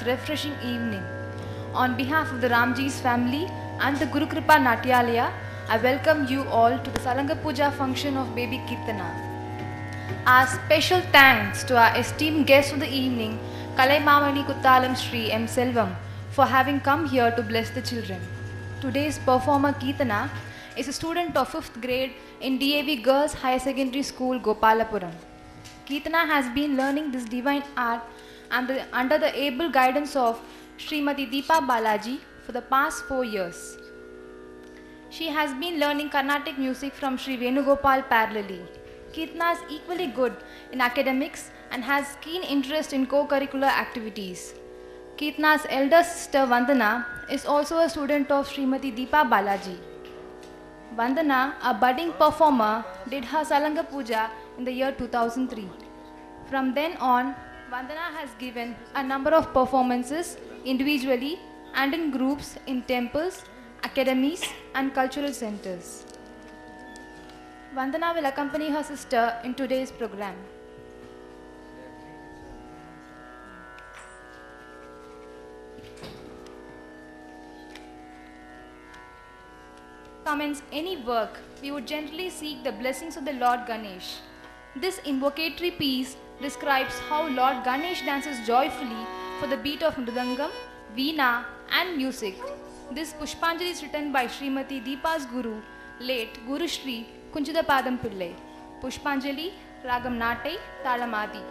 refreshing evening. On behalf of the Ramji's family and the Guru Kripa Natyalaya, I welcome you all to the Salanga Puja function of Baby Kirtana. Our special thanks to our esteemed guests of the evening, Kalaimamani Kuttalam Sri M. Selvam, for having come here to bless the children. Today's performer Kirtana is a student of 5th grade in DAV Girls Higher Secondary School, Gopalapuram. Kirtana has been learning this divine art under the able guidance of Srimati Deepa Balaji for the past 4 years. She has been learning Carnatic music from Sri Venugopal parallelly. Kirtana is equally good in academics and has keen interest in co-curricular activities. Kirtana's elder sister Vandana is also a student of Srimati Deepa Balaji. Vandana, a budding performer, did her Salanga Puja in the year 2003. From then on, Vandana has given a number of performances individually and in groups in temples, academies and cultural centers. Vandana will accompany her sister in today's program. Commence any work, we would gently seek the blessings of the Lord Ganesh. This invocatory piece describes how Lord Ganesh dances joyfully for the beat of mridangam, veena and music. This Pushpanjali is written by Srimati Deepa's Guru, late Guru Shri Kunchidapadam Pillai. Pushpanjali, Ragam Natai, Talamadi.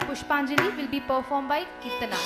Pushpanjali will be performed by Kirtana.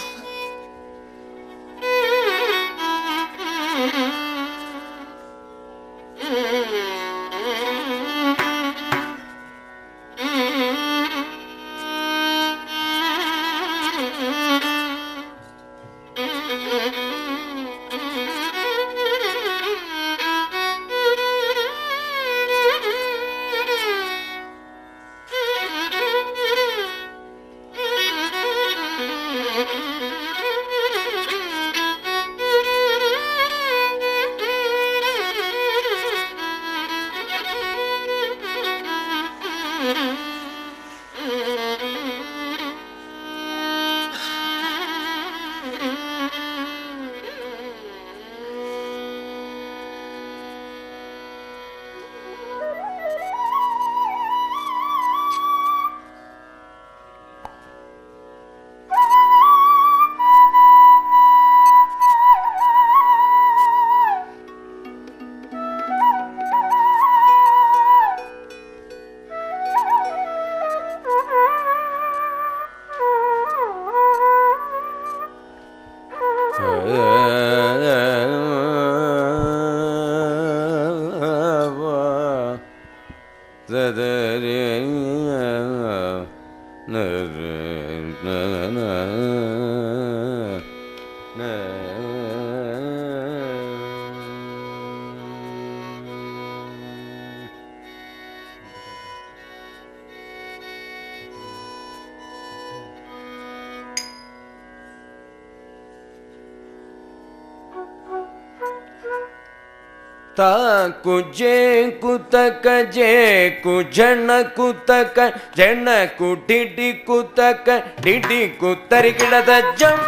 Kuje kutaka je kujana kutaka jana kudidi kutaka didi kutarikidada jam.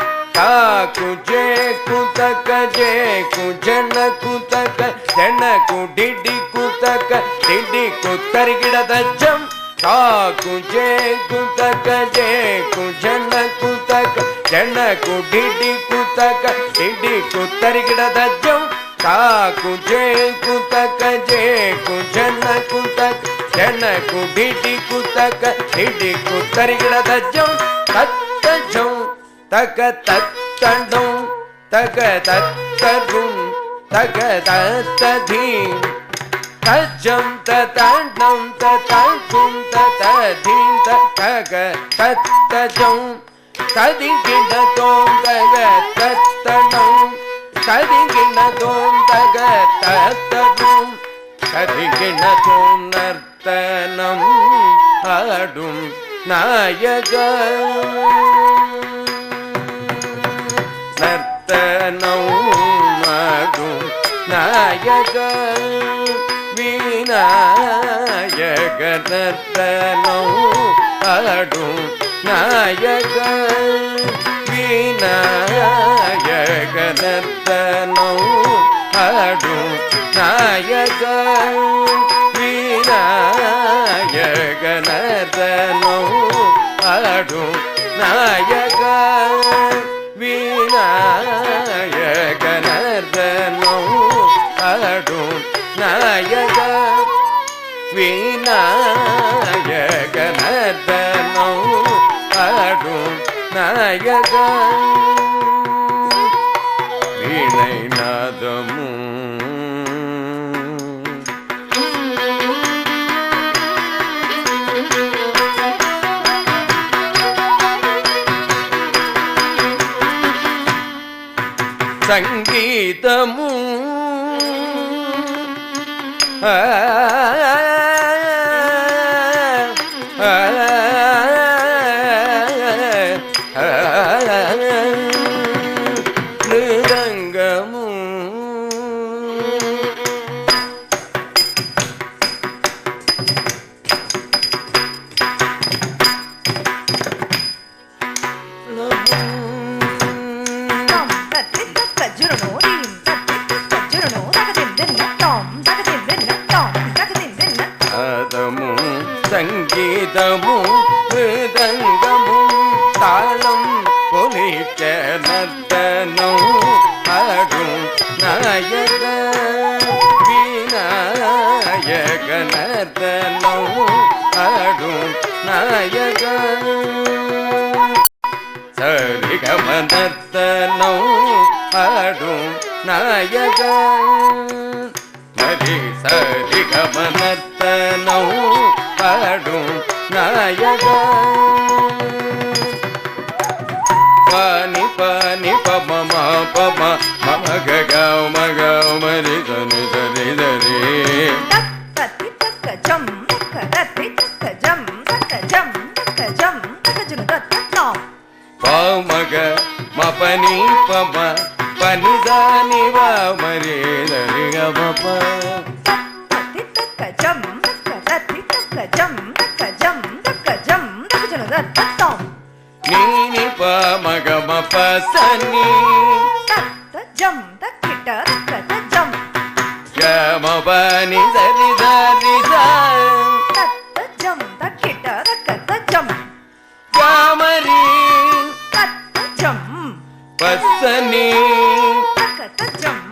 Kuje kutaka je kujana kutaka jana kudidi kutaka didi kutarikidada jam. Kuje kutaka je kujana kutaka jana kudidi kutaka didi kutarikidada jam. Kuje kutaka je kujana kutaka jana kudidi kutaka didi kutarikidada jam. Tatta jam taka tatta dum taka tatta dum taka tatta dhim tajam tatandam tatandum tatadhim taka tatta jam kadingina tom taka tatta dum kadingina tom taka tatta dum kadingina tom nartanam adum nayaga nartanam adum nayaga vinayaga nartanam adum நாயக விநாயக நர்த்தனம் ஆடும் நாயக விநாயக நர்த்தனம் ஆடும் நாயக விநாயக நர்த்தனம் ஆடும் நாயக விநாயக நர்த்தனம் ஆடும் நாயக வீணை நாதமும் சங்கீதமும் மிருதங்கமும் சங்கீதமும் மிருதங்கமும் தாளம் பொலிக்க நர்த்தனம் ஆடும் நாயக விநாயக நர்த்தனம் ஆடும் நாயக சரிகம நர்த்தனம் ஆடும் நாயக மரி சரிகம நர்த்தனம் ஆடும் நாயக பானி பானி பம பம மம ககௌ மகௌ மரி தனி தனி தரி தத்தி தக்க ஜம் தக்க தத்தி தக்க ஜம் தக்க ஜம் தக்க ஜம் தக்க ஜுனு தத்தம் பமக மபனி பம பனி தானி வா மரி தரி கமப தத்தி தக்க ஜம் தக்க தத்தி தக்க ஜம் தக்க ஜம் தக்க ஜம் தக்க ஜுனு தத்தம் நீனி பமக மபசனி தத்த ஜம் தக்கிட்ட தக்க ஜம் கமபனி தரி தரி தத்த ஜம் தக்கிட்ட தக்க ஜம் கமரி தத்த ஜம் பசனி தக்க ஜம்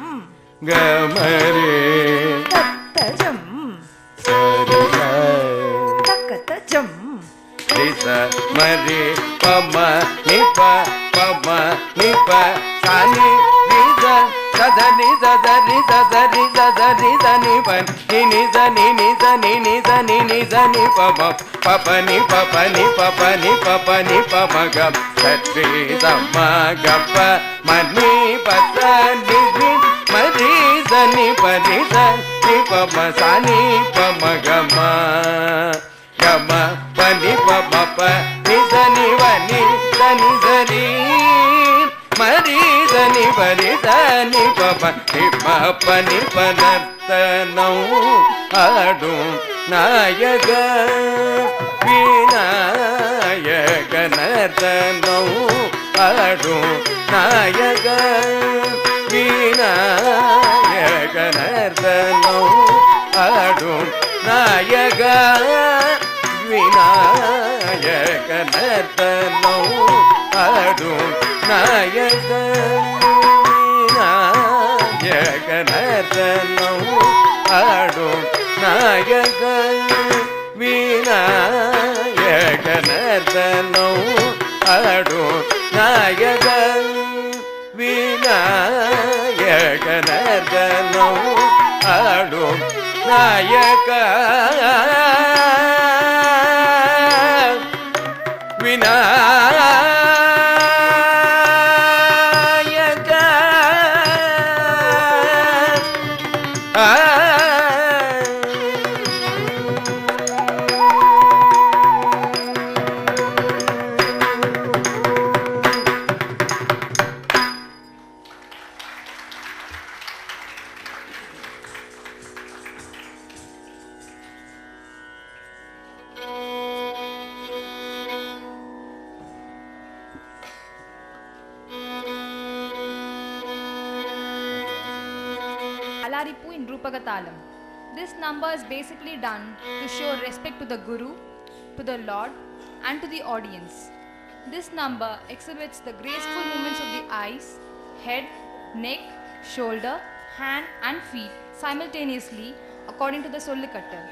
கமரி தத்த ஜம் சரி தக்க ஜம் ரிச மரி பம நிப பம நிப சானி ரிச சதனி சதரி சதரி சதரி சனி பன் நினி சனி நி சனி நி சனி நி சனி பம பபனி பபனி பபனி பபனி பமக சத்ரி சம கப்ப மணி பத நிதி மரி சனி பரி சனி பம சானி பம கம கம பனி பம ப நிதனி வனி தனி சரி மரி தனி பரி தனி பம நிப பனி பனர்த்தனம் ஆடும் நாயக விநாயக நர்த்தனம் ஆடும் நாயக விநாயக நர்த்தனம் ஆடும் நாயக விநாயக நர்த்தனம் ஆடும் நாயக விநாயக நர்த்தனம் ஆடும் நாயக விநாயக நர்த்தனம் ஆடும் நாயக விநாயக நர்த்தனம் ஆடும் நாயக Vinayaka Alaripu in Rupagatalam. This number is basically done to show respect to the Guru, to the Lord, and to the audience. This number exhibits the graceful movements of the eyes, head, neck, shoulder, hand and feet simultaneously according to the Sollukattal.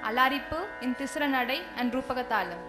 Alaripu in Tisiranadai and Rupagatalam.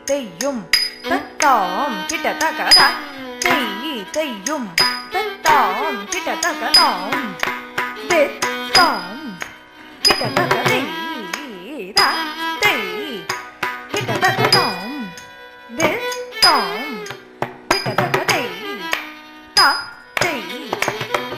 Teyyum tattam kita takata teyyum tattam kita takatam tettam kita takati ta kita takatam tettam kita takati ta kita takatam tettam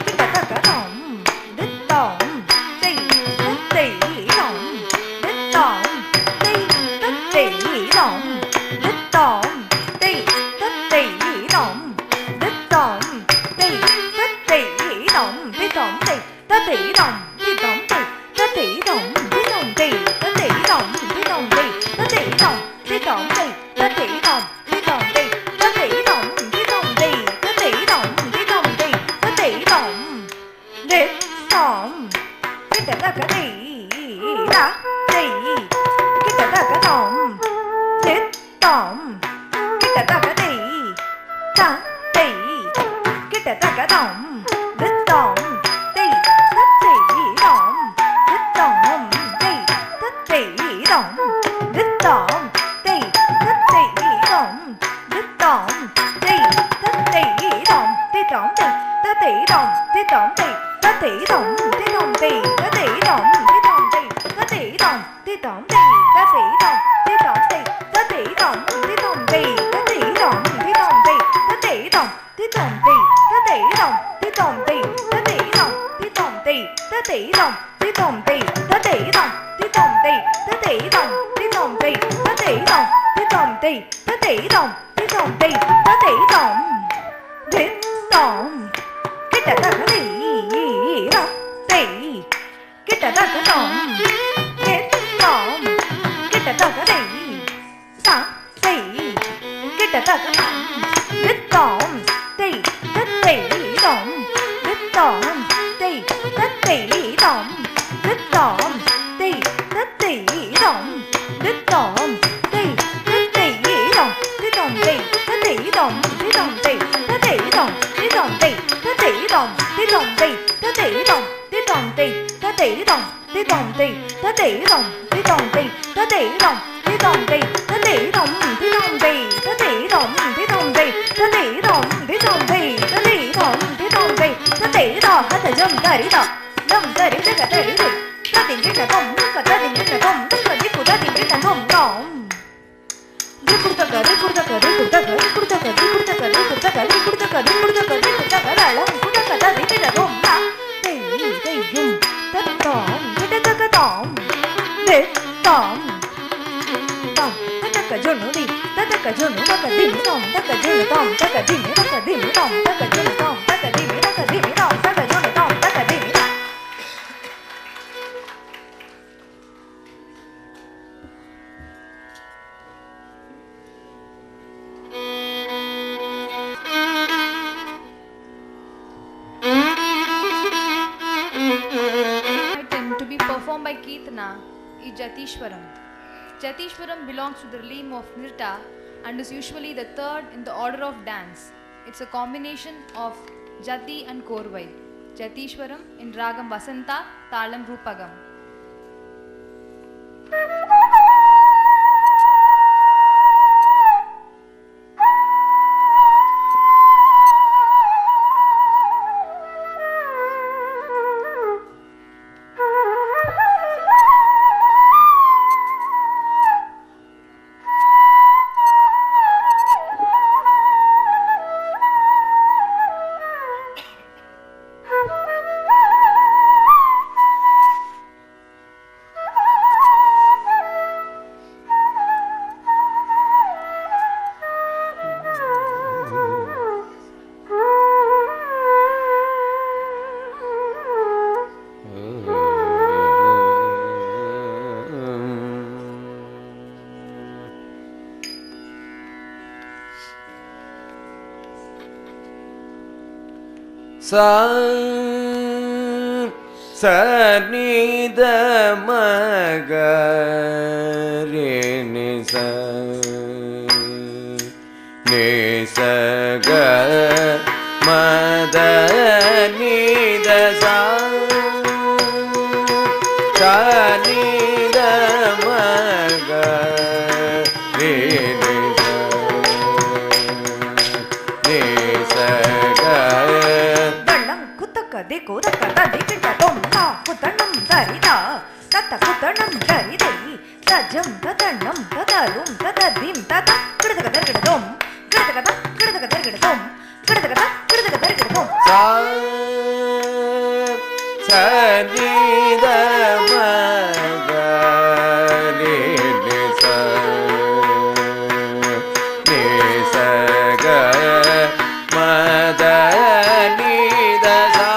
is Jatishwaram. Jatishwaram belongs to the realm of Nirta and is usually the third in the order of dance. It's a combination of Jati and Korvai. Jatishwaram in Ragam Vasanta, Talam Rupagam. Sani da maga re ni sa ga ma da ni da sa sani da maga re ni sa ga Deko da kada dekita tomta kutanam darida tata kutanam daridei tajam tatanam tadarum tadadim tata kidaka dargida dom kidaka dargida dom kidaka dargida dom sa ni da ma ga ni sa ga ma da ni da sa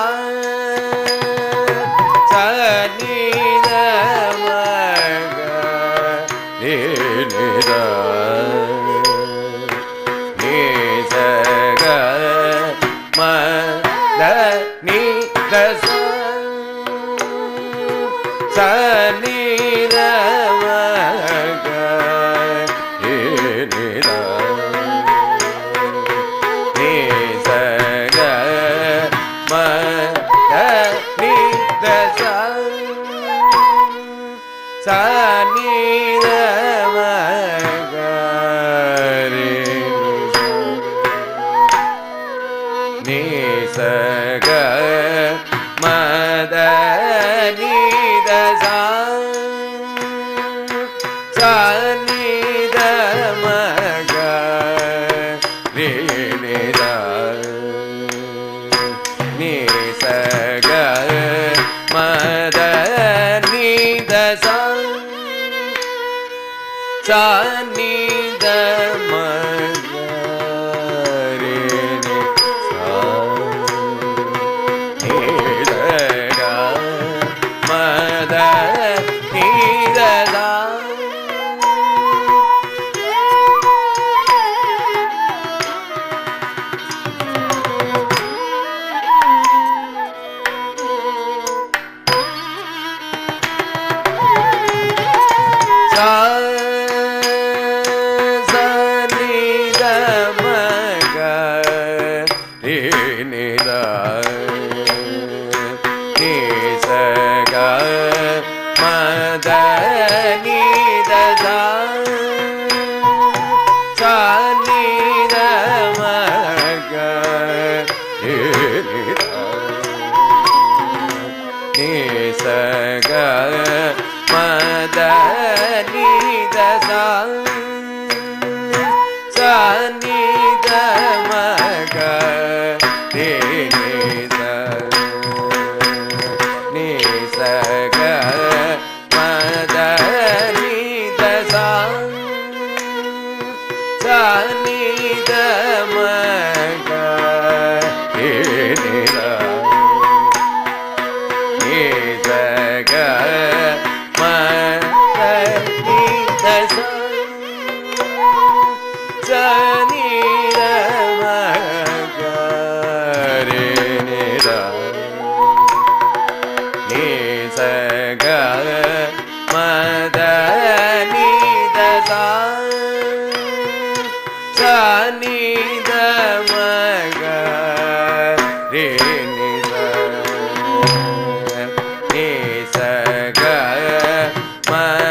ma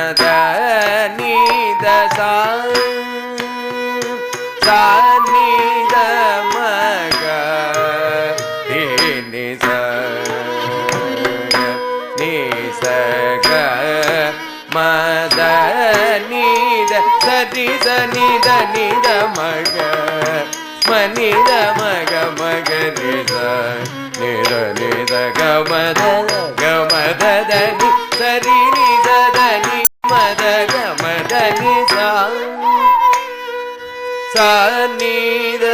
மத நீத சா நீத மக நீ சக மத நீத சரி நித நித மக மனித மக மக நித நித நித கமத கமத தனி சரி நித தனி மத கமத நிசா சா நித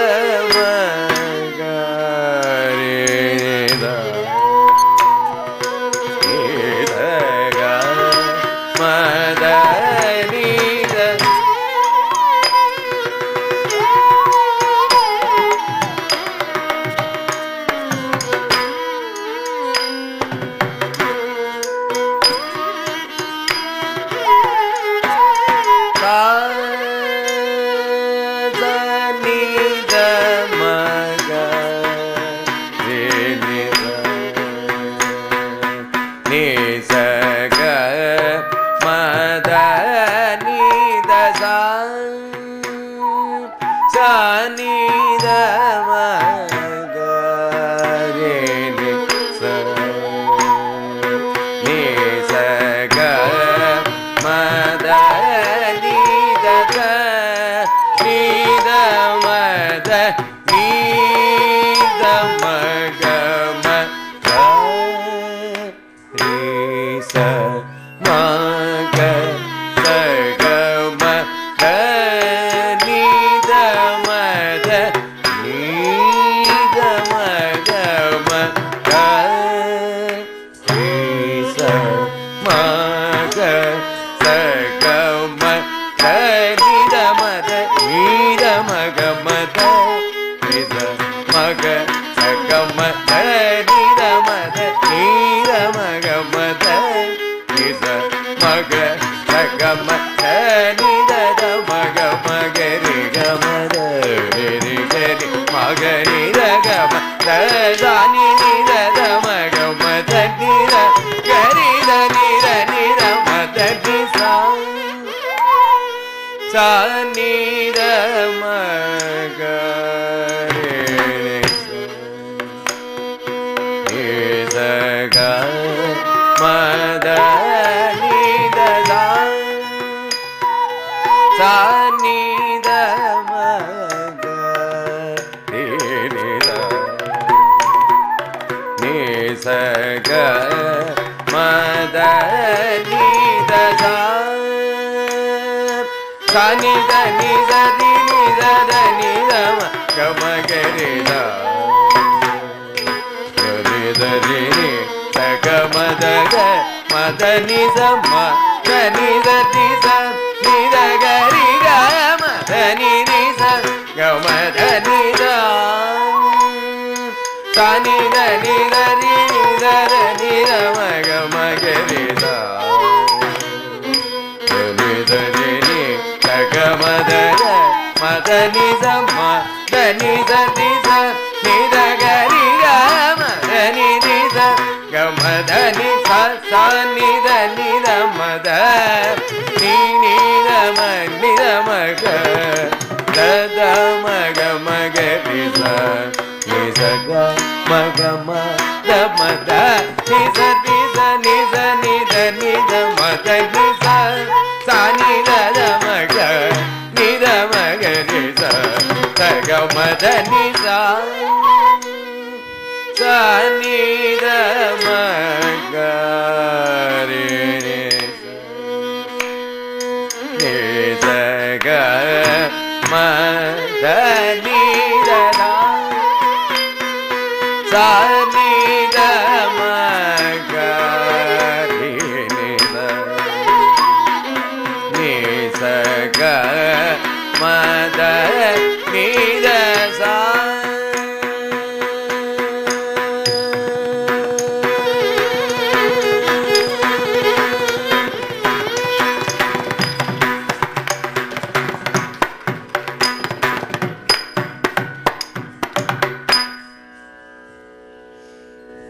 மக நித நித க மத நித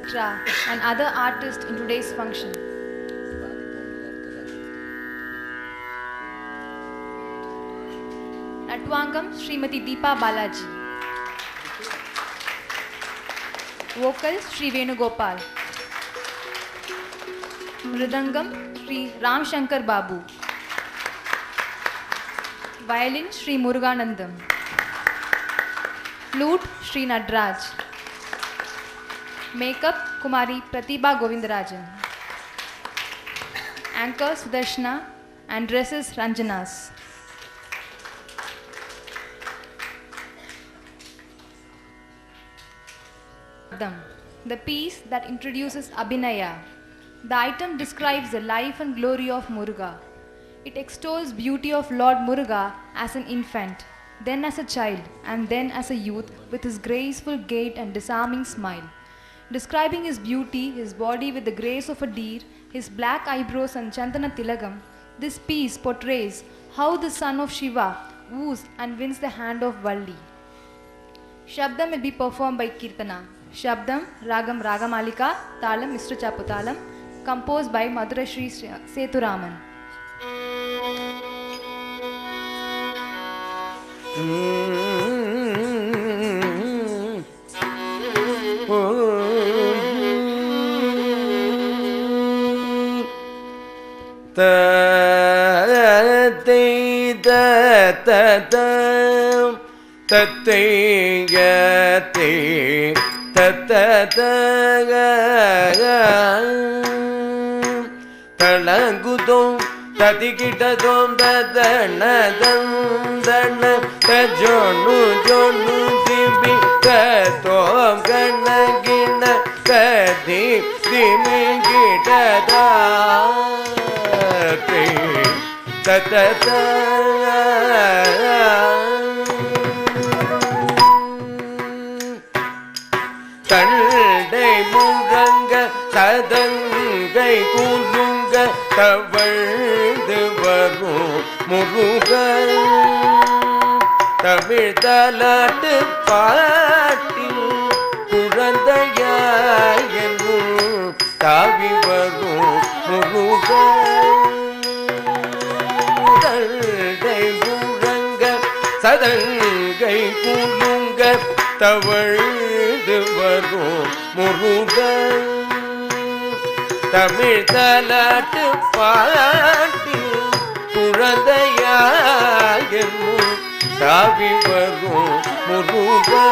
Tra, and other artists in today's function. Atwangam Srimati Deepa Balaji. Vocals Sri Venugopal. Mridangam Sri Ram Shankar Babu. Violin Sri Muruganandam. Flute Sri Nadraj. Makeup Kumari Pratibha Govindarajan. Anchor Sudarshana and dresses Ranjanas. The piece that introduces Abhinaya. The item describes the life and glory of Muruga. It extols beauty of Lord Muruga as an infant, then as a child, and then as a youth with his graceful gait and disarming smile. Describing his beauty, his body with the grace of a deer, his black eyebrows and Chandana Tilagam, this piece portrays how the son of Shiva woos and wins the hand of Valli. Shabdam will be performed by Kirtana. Shabdam, Ragam Ragamalika, Talam Mr. Chaputalam, composed by Madhura Shri Sethuraman. Talangudom Tatikitadom Dadanadam Dana Tajonu Jonu Dibi Tatom Ganagina Tadi Dimigita Tatata Tandai Muranga Sadangai Kulunga Tavaldu Varu Muruga Tamil Talattu Paattil Kurandaiyanu Tavi Varu Muruga Tandai Muranga Sadangai Kulunga Tavaldu Varu Muruga Tamil Talattu Paattil Kurandaiyanu Tavi Varu Muruga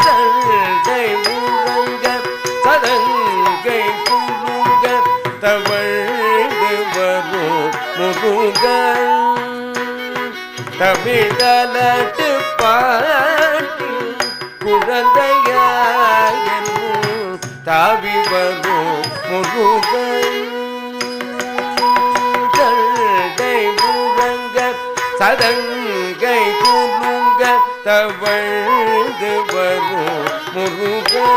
Tandai Muranga Sadangai Kulunga Tavaldu Varu Muruga Tamil Talattu Paattil Kurandaiyanu Tavi Varu Muruga Tandai Muranga Sadangai Kulunga Tavaldu Varu Muruga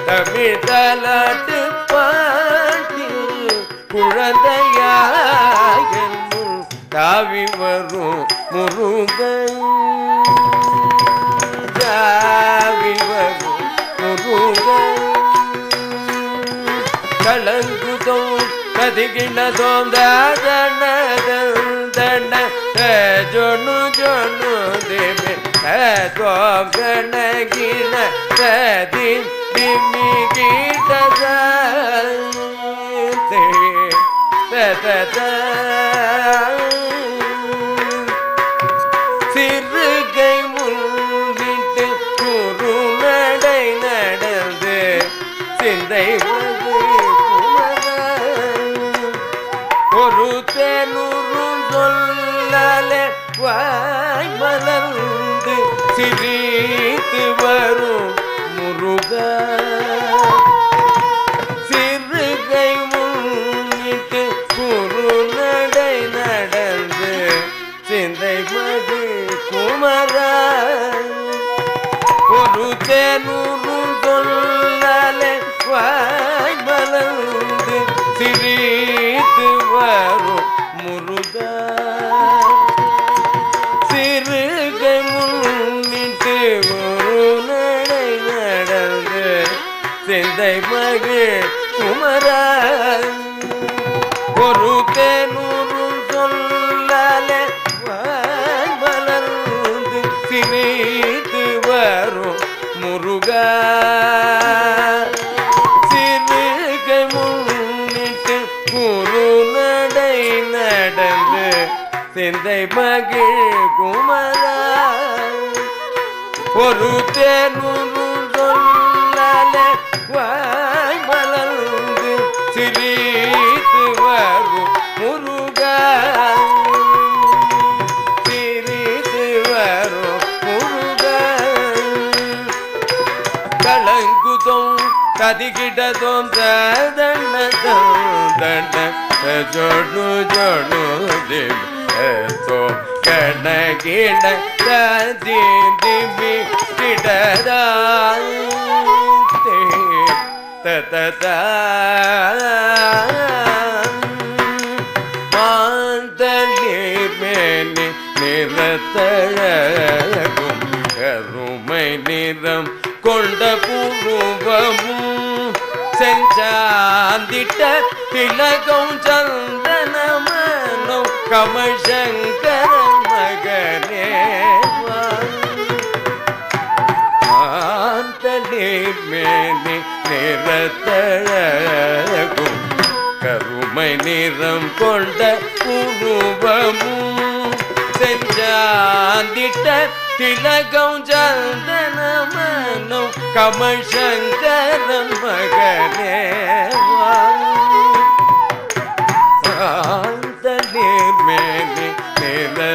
Tamil Talattu Paattil Kurandaiyanu Tavi Varu Muruga Tavi Varu Muruga Talangudom Tatikitadom Dadanadam Jonu Jonu Dibi Tatom Ganagina Tadi Dimigita Tatata Sirgai Mulvitu Kuru Nadai Nadalde Sindai Vadu Kumara Oru Tenuru Sollale Vai Malandu Siritu Varu Muruga Sirgai Mulvitu Kuru Nadai Nadalde Sindai Vadu Kumara Oru Tenuru Sollale Vai Malandu Siritu Varu Muruga Sirgai Mulvitu Kuru Nadai Nadalde Sindai Vadu Kumara Oru Tenuru Sollale குரு நடை நடந்து சிந்தை மகிழ் குமரா ஒரு தேனூறு சொல்லல வாய் மலர்ந்து சிரித்து வரும் முருகா சிரித்து வரும் முருகா கலங்குதோம் கதிகிடதோம் தண்ட ஜோடு ஜோடு தேவோ கணகிட திமி கிடதா மாந்தளிர் மேனி நிறத்தழகும் கருமை நிறம் கொண்ட பூர்வமும் செஞ்சாந்திட்ட திலகம் சந்தனமனோ கமசங்கரன் மகனே மாந்தளிர் மேனி நிறத்தழகும் கருமை நிறம் கொண்ட பூர்வமும் செஞ்சாந்திட்ட திலகம் சந்தனமனோ கமசங்கரன் மகனே சாந்தளிர் மேனி நிறத்தழகும்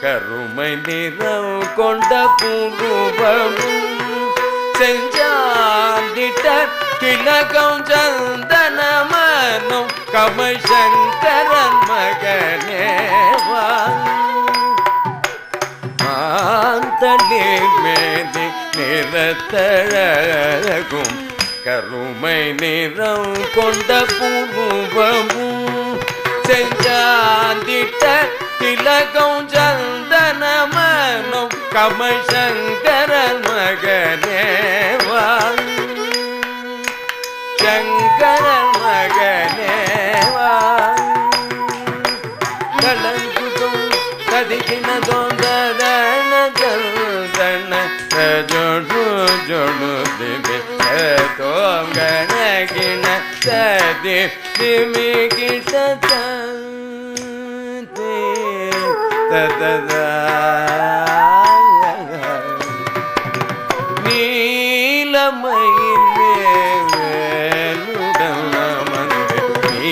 கருமை நிறம் கொண்ட பூர்வமும் செஞ்சாந்திட்ட திலகம் சந்தனமனோ கமசங்கரன் மகனே மாந்தளிர் மேனி நிறத்தழகும் கருமை நிறம் கொண்ட பூர்வமும் செஞ்சாந்திட்ட திலகம் சந்தனமனோ கமசங்கரன் மகனே சங்கரன் மகனே கலங்குதோம் கதிகினதோம் தரண ஜோடு ஜோடு திமி தோம் கணகின சதி திமி கிட்ட நீலமயில் வேலுடன் வந்து நீ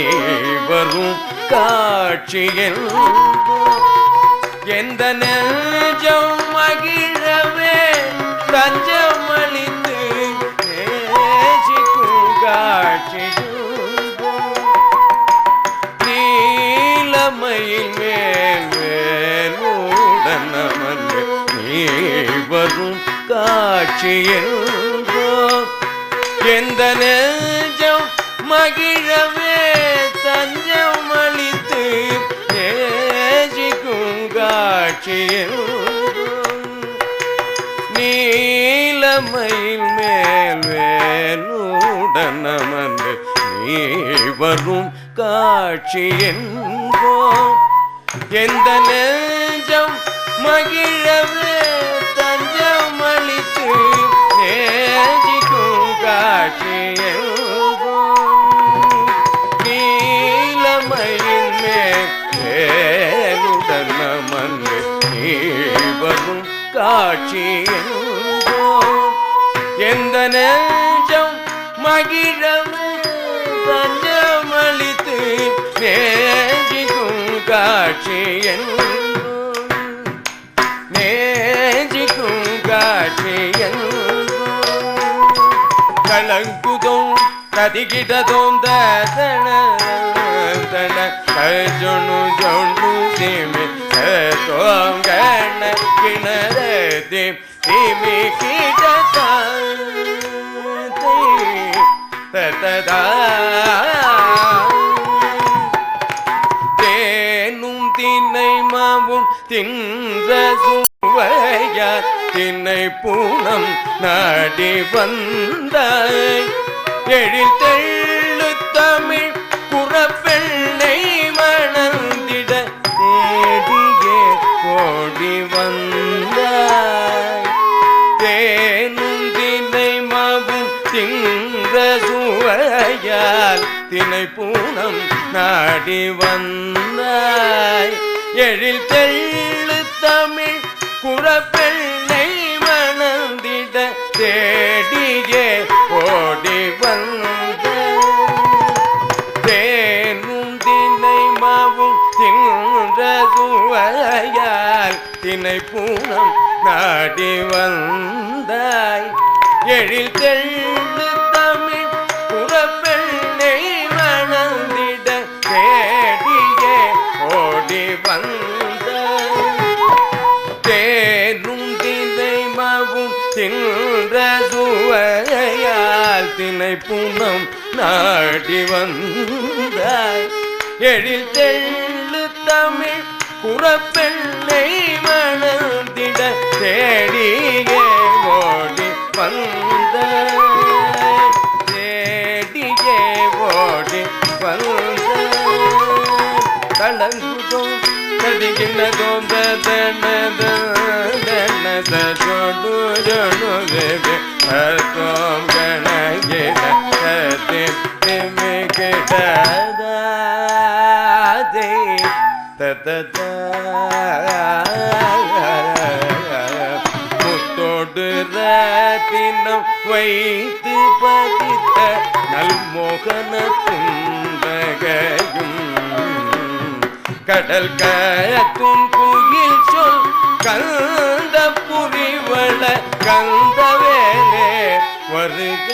வரும் காட்சியில் எந்த நெஞ்சம் மகிழவே தஞ்சமளித்து நேசிக்கும் காட்சியில் நீலமயில் மேல் வேலுடன் அமர்ந்து நீ வரும் காட்சியில் எந்த நெஞ்சம் மகிழவே தஞ்சம் அளித்து நேசிக்கும் காட்சியில் நீலமயில் மேல் வேலுடன் அமர்ந்து நீ வரும் காட்சியில் எந்த நெஞ்சம் மகிழவே தஞ்சம் அளித்து நேசிக்கும் காட்சியில் நீலமயில் மேல் வேலுடன் அமர்ந்து நீ வரும் காட்சியில் எந்த நெஞ்சம் மகிழவே தஞ்சம் அளித்து நேசிக்கும் காட்சியில் நேசிக்கும் காட்சியில் கலங்குதோம் கதிகிடதோம் தன ஜொண்டு ஜொண்டு திமி தோம் கண கிணற திமி கிட தேனும் தினை மாவும் தின்ற சுவையார் தினை பூனம் நாடி வந்தாய் எழில் தெள்ளு தமிழ் புறப்பெண்ணை மணந்திட தேடியே கோடி வந்தாய் தேனும் தினை மாவும் தின்ற சுவையார் சுவையால் தினை பூனம் நாடி வந்தாய் எழில் தெள்ளு தமிழ் குறப்பெண்ணை மணந்திட தேடியே ஓடி வந்த தேனும் தினை மாவும் தின்ற சுவையால் தினை பூனம் நாடி வந்தாய் எழில் தெள்ளு தமிழ் குறப்பெண்ணை மணந்திட தேடியே ஓடி வந்தாய் தேனும் தினை மாவும் தின்ற சுவையால் தினை பூனம் நாடி வந்தாய் எழில் தெள்ளு தமிழ் குறப்பெண்ணை மணந்திட தேடியே ஓடி வந்தாய் தேடியே ஓடி வந்தாய் தளங்குதோம் கதிகினதோம் தோடு ஜனு தேவி அர்த்தம் கணகிட திமி கிட்டதே முத்தோடு ரத்தினம் வைத்து பதித்த நல்மோகன துன்பகையும் கடல் கயத்தும் குயில் சொல் கந்த புரிவள கந்தவேலே வருக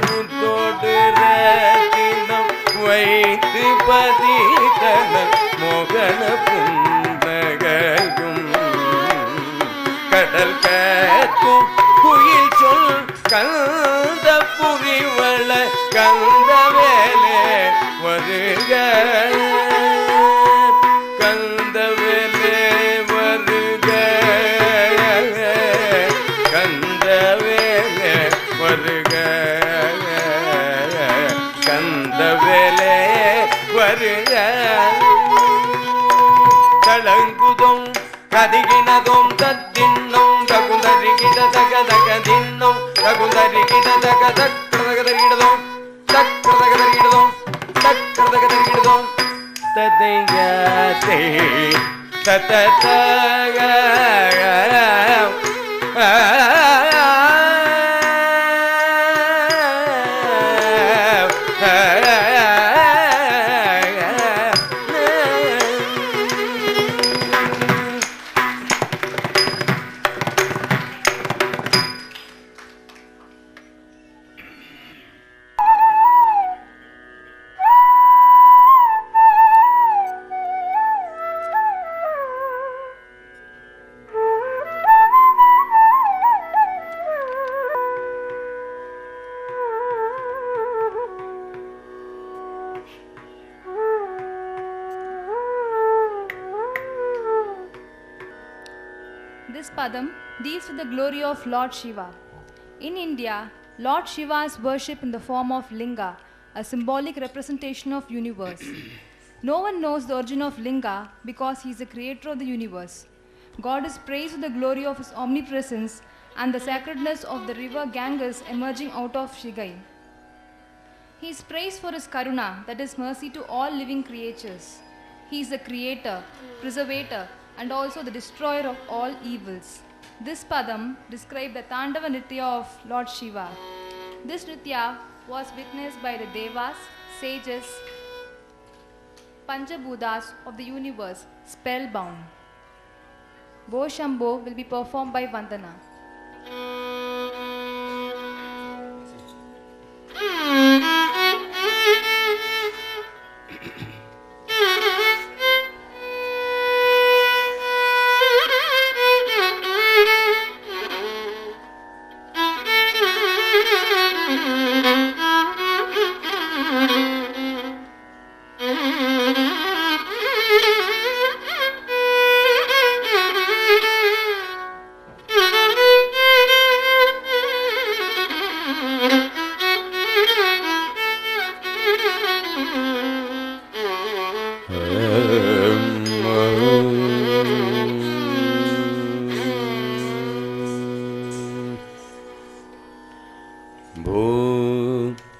முத்தோடு ரத்தினம் வைத்து பதித்தன மோகன புன்னகையும் கடல் கத்தும் குயில் சொல் கந்த புரிவள கந்தவேலே வருக கந்தவேலே வருக கந்தவேலே வருக கந்தவேலே வருக தளங்குதோம் கதிகினதோம் தத்தின்னும் தகுந்தரிகிட தகதகதின்னும் தகுந்தரிகிட தகதகதரிகிடதோம் தக்கதகதரிகிடதோம் தக்கதகதரிகிடதோம் ததையாதே தததக This padam deals with the glory of Lord Shiva. In India, Lord Shiva is worshipped in the form of Linga, a symbolic representation of universe. No one knows the origin of Linga because he is the creator of the universe. God is praised with the glory of his omnipresence and the sacredness of the river Ganges emerging out of Shigai. He is praised for his karuna, that is mercy to all living creatures. He is the creator, preservator, and also the destroyer of all evils. This padam describes the Tandava Nritya of Lord Shiva. This Nritya was witnessed by the Devas, sages, Panchabhutas of the universe, spellbound. Bo Shambho will be performed by Vandana.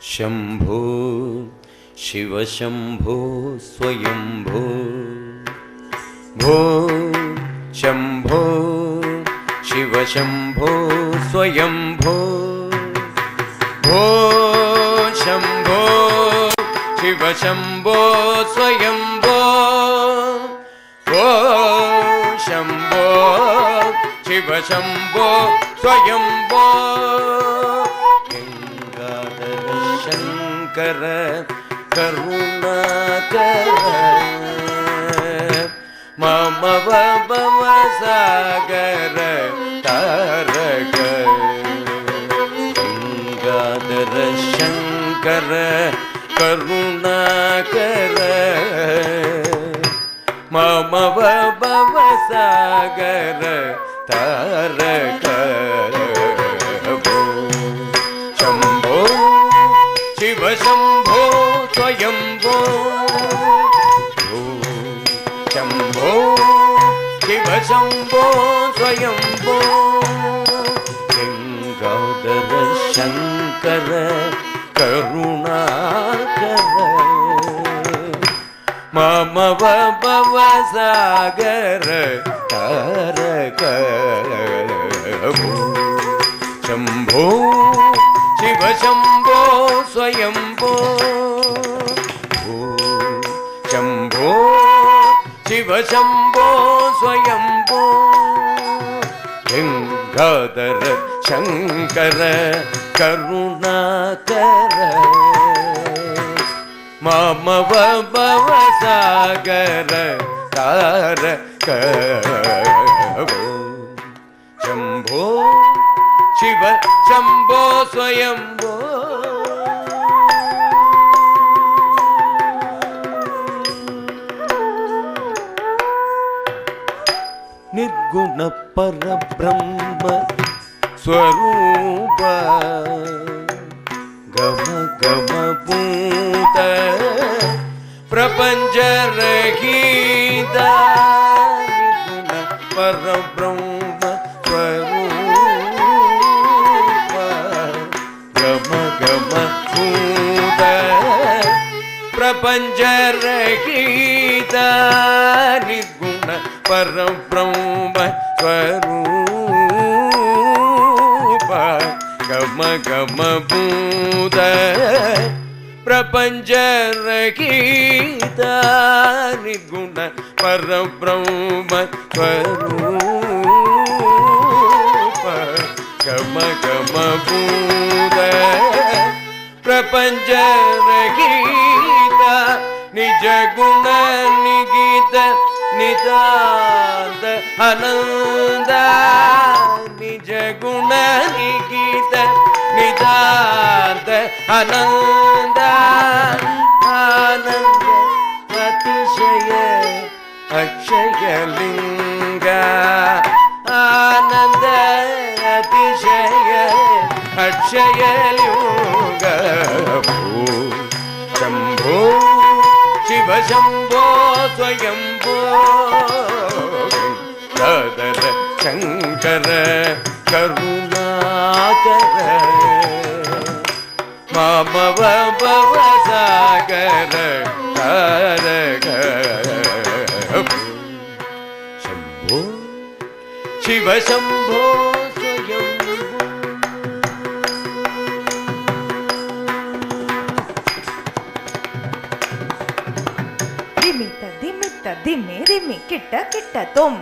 Shambho Shiv Shambho Swayambho भो शंभो शिव शंभो स्वयंभो भो शंभो शिव शंभो स्वयंभो भो शंभो शिव शंभो स्वयंभो गंगाधर शंकर करुणाकर मम भव सागर तारक गंगाधर शंकर करुणाकर मम भव सागर तारक शंभो शिव शंभो स्वयंभो शंभो शिव शंभो स्वयंभो गंगाधर शंकर करुणाकर मम भव सागर तारक शंभो शिव शंभो स्वयंभो शंभो शिव शंभो स्वयंभो गंगाधर शंकर करुणाकर मम भव सागर तारक शंभो शिव शंभो स्वयंभो निर्गुण परब्रह्म स्वरूप गम गम भूत प्रपंच रहित निर्गुण परब्रह्म स्वरूप गम गम भूत प्रपंच रहित निर्गुण परब्रह्म स्वरूप गम गम भूत प्रपंच रहित निर्गुण परब्रह्म स्वरूप गम गम भूत प्रपंच रहित निज गुण निगीत नितांत आनंद निज गुण निगीत नितांत आनंद आनंद अतिशय अक्षय लिंग आनंद अतिशय अक्षय लिंग शंभो शिव शंभो स्वयंभो गंगाधर शंकर करुणाकर मम भव सागर तारक शंभो शिव शंभो स्वयंभो ದಿಮಿತ ದಿಮಿತ ದಿಮ್ಮಿ ದಿಮ್ಮಿ ಕಿಟ್ಟ ಕಿಟ್ಟ ತೊಂ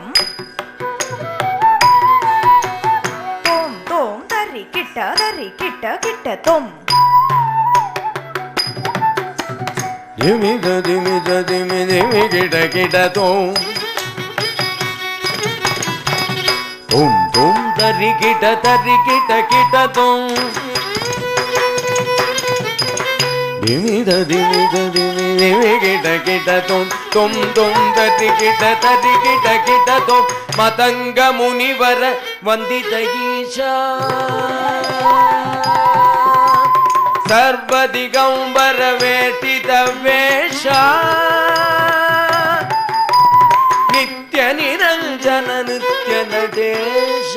ತೊಂ ತೊಂ ದರಿ ಕಿಟ್ಟ ತೊಂ ದಿಮಿದ ದಿಮಿದ ದಿಮಿ ದಿಮಿ ಕಿಟ ಕಿಟ ತೊಂ ತೊಂ ತೊಂ ದರಿ ಕಿಟ ಕಿಟ ತೊಂ ದಿಮಿದ ದಿಮಿದ ದಿಮಿ ದಿಮಿ ಕಿಟ ತೊಂ ತೊಂ ತೊಂ ದರಿ ಕಿಟ ತೊಂ ಮತಂಗ ಮುನಿವರ ವಂದಿತ ಈಶ ಸರ್ವ ದಿಗಂಬರ ವೇಟಿತ ವೇಷ ನಿತ್ಯ ನಿರಂಜನ ನೃತ್ಯ ನಟೇಶ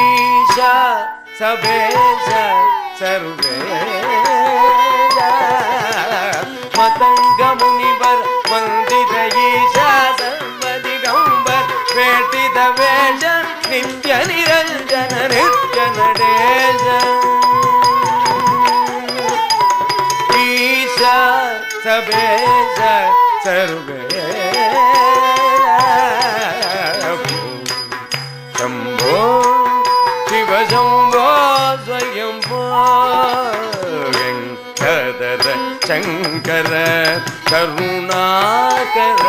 ಈಶ சபேஷ சர்வேஷ மதங்க முனிவர் வந்தித ஈஷா சர்வதிகம்பர் வேட்டித வேஷ நித்ய நிரஞ்சன நித்ய நடேஷ ஈஷா சபேஷ சர்வேஷ शंभो शिव शंभो स्वयंभो वेंकटर शंकर करुणाकर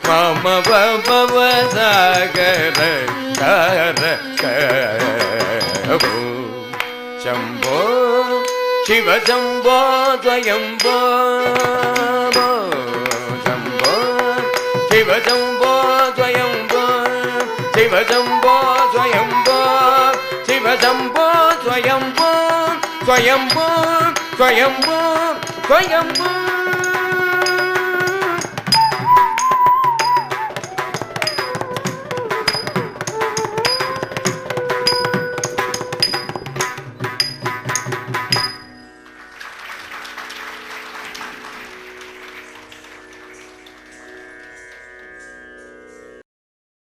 मम भव सागर कर शंभो शिव शंभो स्वयंभो शंभो शिव शंभो स्वयंभो शिव शंभो स्वयंभो शिव शंभो स्वयंभो स्वयंभो स्वयंभो स्वयंभो